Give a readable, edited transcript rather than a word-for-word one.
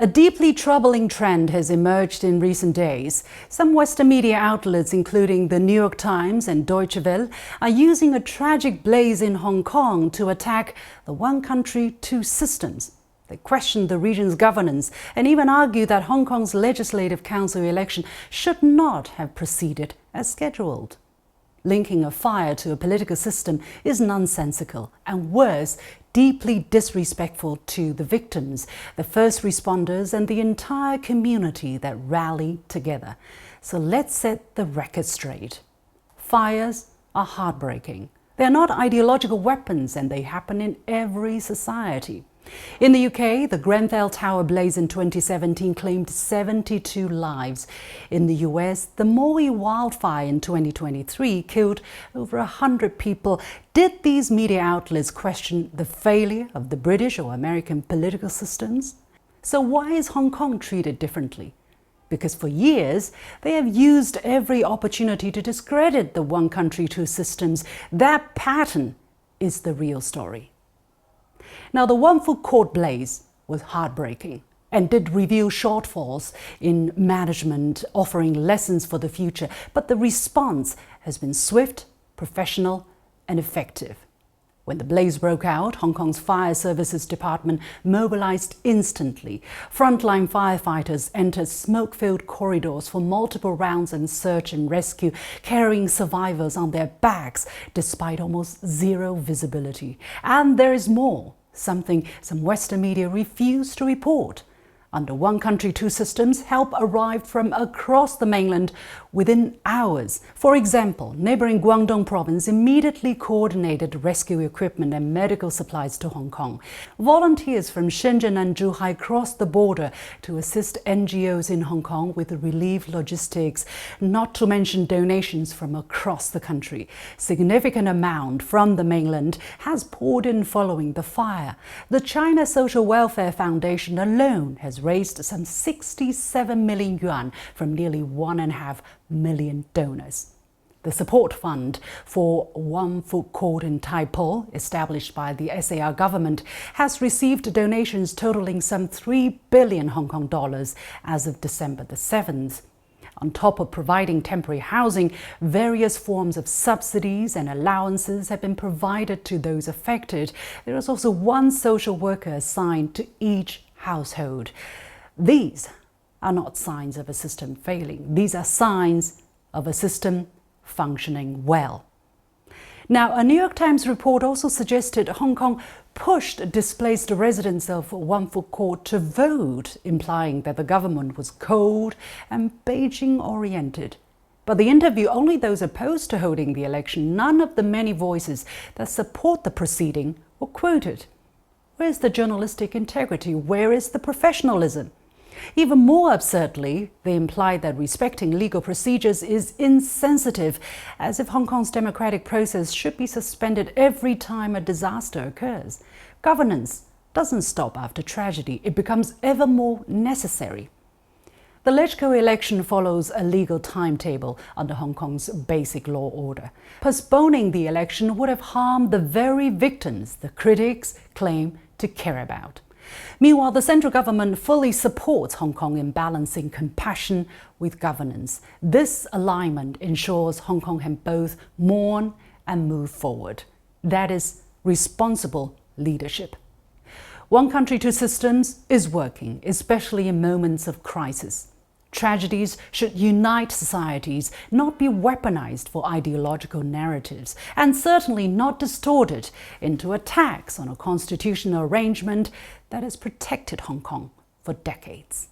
A deeply troubling trend has emerged in recent days. Some Western media outlets, including the New York Times and Deutsche Welle, are using a tragic blaze in Hong Kong to attack the one country, two systems. They question the region's governance and even argue that Hong Kong's Legislative Council election should not have proceeded as scheduled. Linking a fire to a political system is nonsensical and worse, deeply disrespectful to the victims, the first responders and the entire community that rallied together. So let's set the record straight. Fires are heartbreaking. They are not ideological weapons and they happen in every society. In the UK, the Grenfell Tower blaze in 2017 claimed 72 lives. In the US, the Maui wildfire in 2023 killed over 100 people. Did these media outlets question the failure of the British or American political systems? So why is Hong Kong treated differently? Because for years, they have used every opportunity to discredit the one country, two systems. That pattern is the real story. Now, the One Foot Court blaze was heartbreaking and did reveal shortfalls in management, offering lessons for the future. But the response has been swift, professional, and effective. When the blaze broke out, Hong Kong's Fire Services Department mobilized instantly. Frontline firefighters entered smoke-filled corridors for multiple rounds and search and rescue, carrying survivors on their backs despite almost zero visibility. And there is more. Something some Western media refuse to report. Under one country, two systems, help arrived from across the mainland within hours. For example, neighboring Guangdong province immediately coordinated rescue equipment and medical supplies to Hong Kong. Volunteers from Shenzhen and Zhuhai crossed the border to assist NGOs in Hong Kong with relief logistics, not to mention donations from across the country. Significant amount from the mainland has poured in following the fire. The China Social Welfare Foundation alone has raised some 67 million yuan from nearly 1.5 million donors. The support fund for One Foot Court in Tai Po, established by the SAR government, has received donations totaling some 3 billion Hong Kong dollars as of December the 7th. On top of providing temporary housing, various forms of subsidies and allowances have been provided to those affected. There is also one social worker assigned to each household. These are not signs of a system failing. These are signs of a system functioning well. Now, a New York Times report also suggested Hong Kong pushed displaced residents of One Foot Court to vote, implying that the government was cold and Beijing-oriented. But the interview only those opposed to holding the election. None of the many voices that support the proceeding were quoted. Where is the journalistic integrity? Where is the professionalism? Even more absurdly, they implied that respecting legal procedures is insensitive, as if Hong Kong's democratic process should be suspended every time a disaster occurs. Governance doesn't stop after tragedy, it becomes ever more necessary. The LegCo election follows a legal timetable under Hong Kong's basic law order. Postponing the election would have harmed the very victims the critics claim to care about. Meanwhile, the central government fully supports Hong Kong in balancing compassion with governance. This alignment ensures Hong Kong can both mourn and move forward. That is responsible leadership. One country, two systems is working, especially in moments of crisis. Tragedies should unite societies, not be weaponized for ideological narratives, and certainly not distorted into attacks on a constitutional arrangement that has protected Hong Kong for decades.